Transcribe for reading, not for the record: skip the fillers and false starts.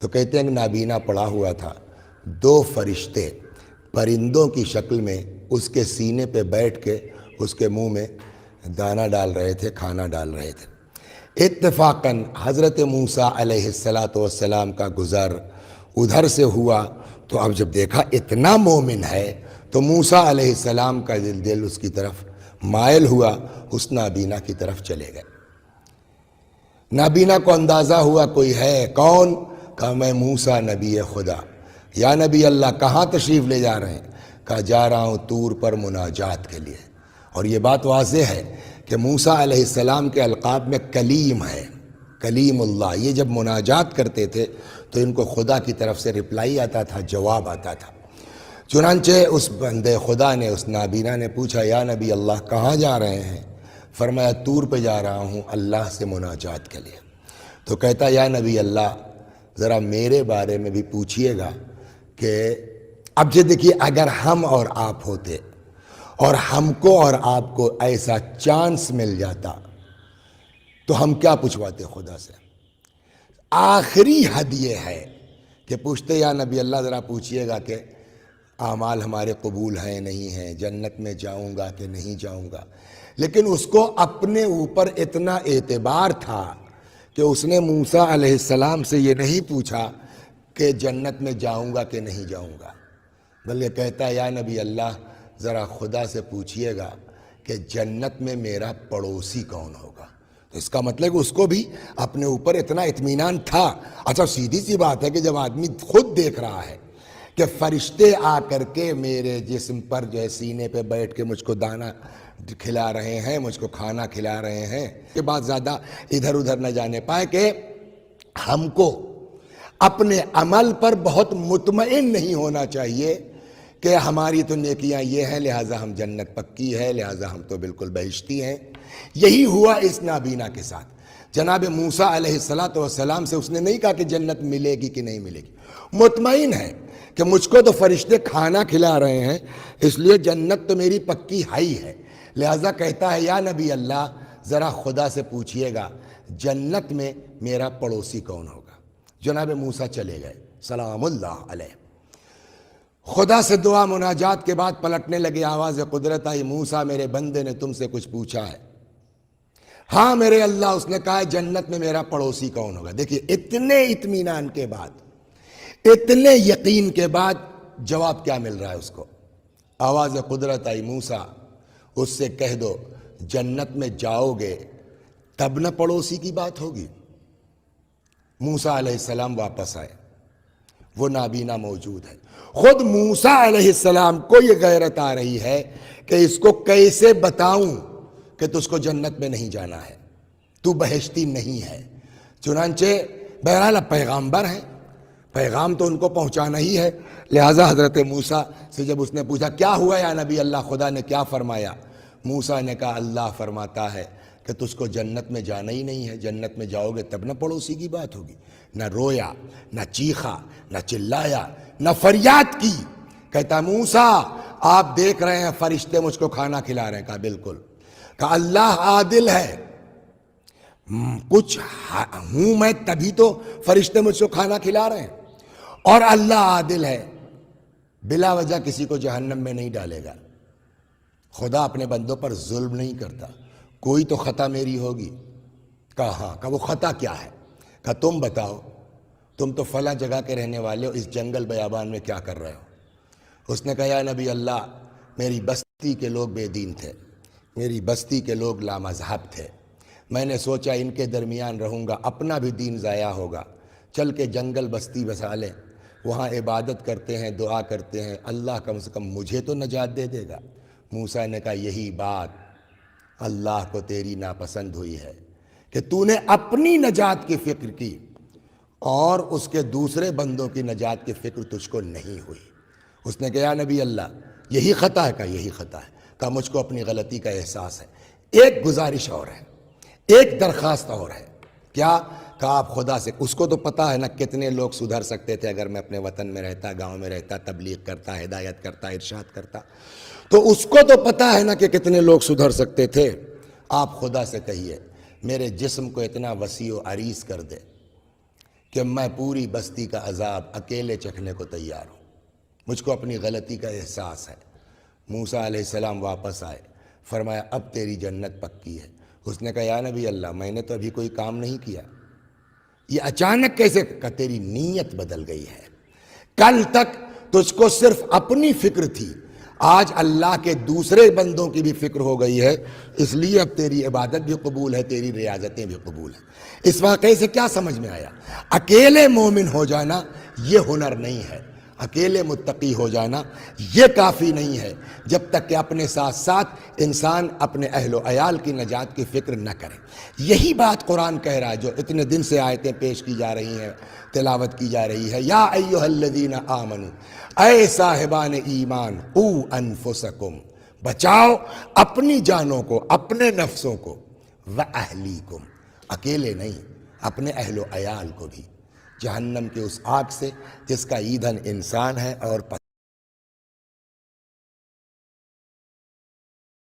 تو کہتے ہیں کہ نابینا پڑا ہوا تھا، دو فرشتے پرندوں کی شکل میں اس کے سینے پہ بیٹھ کے اس کے منہ میں دانہ ڈال رہے تھے، کھانا ڈال رہے تھے۔ اتفاقاً حضرت موسیٰ علیہ السلام کا گزر ادھر سے ہوا، تو اب جب دیکھا اتنا مومن ہے تو موسیٰ علیہ السلام کا دل اس کی طرف مائل ہوا، اس نابینا کی طرف چلے گئے۔ نابینا کو اندازہ ہوا کوئی ہے، کون؟ کہا میں موسیٰ نبی خدا۔ یا نبی اللہ کہاں تشریف لے جا رہے ہیں؟ کہا جا رہا ہوں طور پر مناجات کے لیے۔ اور یہ بات واضح ہے کہ موسیٰ علیہ السلام کے القاب میں کلیم ہے، کلیم اللہ۔ یہ جب مناجات کرتے تھے تو ان کو خدا کی طرف سے رپلائی آتا تھا، جواب آتا تھا۔ چنانچہ اس بندے خدا نے، اس نابینا نے پوچھا یا نبی اللہ کہاں جا رہے ہیں؟ فرمایا طور پہ جا رہا ہوں اللہ سے مناجات کے لیے۔ تو کہتا یا نبی اللہ ذرا میرے بارے میں بھی پوچھئے گا کہ اب یہ دیکھیے اگر ہم اور آپ ہوتے اور ہم کو اور آپ کو ایسا چانس مل جاتا تو ہم کیا پوچھواتے خدا سے؟ آخری حد یہ ہے کہ پوچھتے یا نبی اللہ ذرا پوچھئے گا کہ اعمال ہمارے قبول ہیں نہیں ہیں، جنت میں جاؤں گا کہ نہیں جاؤں گا۔ لیکن اس کو اپنے اوپر اتنا اعتبار تھا کہ اس نے موسیٰ علیہ السلام سے یہ نہیں پوچھا کہ جنت میں جاؤں گا کہ نہیں جاؤں گا، بلکہ کہتا ہے یا نبی اللہ ذرا خدا سے پوچھئے گا کہ جنت میں میرا پڑوسی کون ہوگا۔ تو اس کا مطلب کہ اس کو بھی اپنے اوپر اتنا اطمینان تھا۔ اچھا سیدھی سی بات ہے کہ جب آدمی خود دیکھ رہا ہے کہ فرشتے آ کر کے میرے جسم پر جو ہے سینے پہ بیٹھ کے مجھ کو دانہ کھلا رہے ہیں، مجھ کو کھانا کھلا رہے ہیں، یہ بات زیادہ ادھر ادھر نہ جانے پائے کہ ہم کو اپنے عمل پر بہت مطمئن نہیں ہونا چاہیے کہ ہماری تو نیکیاں یہ ہیں لہٰذا ہم جنت پکی ہے، لہٰذا ہم تو بالکل بہشتی ہیں۔ یہی ہوا اس نابینا کے ساتھ۔ جناب موسیٰ علیہ السلام سے اس نے نہیں کہا کہ جنت ملے گی کہ نہیں ملے گی، مطمئن ہے کہ مجھ کو تو فرشتے کھانا کھلا رہے ہیں، اس لیے جنت تو میری پکی ہی ہے۔ لہٰذا کہتا ہے یا نبی اللہ ذرا خدا سے پوچھئے گا جنت میں میرا پڑوسی کون ہوگا۔ جناب موسیٰ چلے گئے سلام اللہ علیہ۔ خدا سے دعا مناجات کے بعد پلٹنے لگے، آواز قدرت آئی موسیٰ میرے بندے نے تم سے کچھ پوچھا ہے؟ ہاں میرے اللہ، اس نے کہا ہے جنت میں میرا پڑوسی کون ہوگا۔ دیکھیے اتنے اطمینان کے بعد، اتنے یقین کے بعد جواب کیا مل رہا ہے اس کو؟ آواز قدرت آئی موسیٰ اس سے کہہ دو جنت میں جاؤ گے تب نہ پڑوسی کی بات ہوگی۔ موسیٰ علیہ السلام واپس آئے، وہ نابینا موجود ہے۔ خود موسیٰ علیہ السلام کو یہ غیرت آ رہی ہے کہ اس کو کیسے بتاؤں کہ تجھ کو جنت میں نہیں جانا ہے، تو بہشتی نہیں ہے۔ چنانچہ بہرحال پیغامبر ہیں، پیغام تو ان کو پہنچانا ہی ہے۔ لہٰذا حضرت موسیٰ سے جب اس نے پوچھا کیا ہوا یا نبی اللہ، خدا نے کیا فرمایا؟ موسیٰ نے کہا اللہ فرماتا ہے کہ تجھ کو جنت میں جانا ہی نہیں ہے، جنت میں جاؤ گے تب نہ پڑوسی کی بات ہوگی۔ نہ رویا، نہ چیخا، نہ چلایا، نہ فریاد کی۔ کہتا موسیٰ آپ دیکھ رہے ہیں فرشتے مجھ کو کھانا کھلا رہے ہیں۔ کہا بالکل۔ کہا اللہ عادل ہے، کچھ ہوں میں تبھی تو فرشتے مجھ کو کھانا کھلا رہے ہیں، اور اللہ عادل ہے، بلا وجہ کسی کو جہنم میں نہیں ڈالے گا۔ خدا اپنے بندوں پر ظلم نہیں کرتا۔ کوئی تو خطا میری ہوگی۔ کہا ہاں۔ کہا وہ خطا کیا ہے؟ کہا تم بتاؤ، تم تو فلاں جگہ کے رہنے والے ہو، اس جنگل بیابان میں کیا کر رہے ہو؟ اس نے کہا یا نبی اللہ میری بستی کے لوگ بے دین تھے، میری بستی کے لوگ لامذہب تھے، میں نے سوچا ان کے درمیان رہوں گا اپنا بھی دین ضائع ہوگا، چل کے جنگل بستی بسا لیں، وہاں عبادت کرتے ہیں، دعا کرتے ہیں، اللہ کم سے کم مجھے تو نجات دے دے گا۔ موسیٰ نے کہا یہی بات اللہ کو تیری ناپسند ہوئی ہے کہ تو نے اپنی نجات کی فکر کی اور اس کے دوسرے بندوں کی نجات کی فکر تجھ کو نہیں ہوئی۔ اس نے کہا یا نبی اللہ یہی خطا ہے؟ کہا یہی خطا ہے۔ کہا مجھ کو اپنی غلطی کا احساس ہے، ایک گزارش اور ہے، ایک درخواست اور ہے۔ کیا؟ کہا آپ خدا سے، اس کو تو پتہ ہے نا کتنے لوگ سدھر سکتے تھے اگر میں اپنے وطن میں رہتا، گاؤں میں رہتا، تبلیغ کرتا، ہدایت کرتا، ارشاد کرتا، تو اس کو تو پتہ ہے نا کہ کتنے لوگ سدھر سکتے تھے۔ آپ خدا سے کہیے میرے جسم کو اتنا وسیع و عریض کر دے کہ میں پوری بستی کا عذاب اکیلے چکھنے کو تیار ہوں، مجھ کو اپنی غلطی کا احساس ہے۔ موسیٰ علیہ السلام واپس آئے، فرمایا اب تیری جنت پکی ہے۔ اس نے کہا یا نبی اللہ میں نے تو ابھی کوئی کام نہیں کیا، یہ اچانک کیسے؟ کہ تیری نیت بدل گئی ہے، کل تک تجھ کو صرف اپنی فکر تھی، آج اللہ کے دوسرے بندوں کی بھی فکر ہو گئی ہے، اس لیے اب تیری عبادت بھی قبول ہے، تیری ریاضتیں بھی قبول ہیں۔ اس واقعے سے کیا سمجھ میں آیا؟ اکیلے مومن ہو جانا یہ ہنر نہیں ہے، اکیلے متقی ہو جانا یہ کافی نہیں ہے، جب تک کہ اپنے ساتھ ساتھ انسان اپنے اہل و عیال کی نجات کی فکر نہ کرے۔ یہی بات قرآن کہہ رہا ہے، جو اتنے دن سے آیتیں پیش کی جا رہی ہیں، تلاوت کی جا رہی ہے۔ یا ایھا الذین آمنوا، اے صاحبان ایمان، قوا انفسکم، بچاؤ اپنی جانوں کو، اپنے نفسوں کو، واہلیکم، اکیلے نہیں اپنے اہل و عیال کو بھی، جہنم کے اس آگ سے جس کا ایندھن انسان ہے اور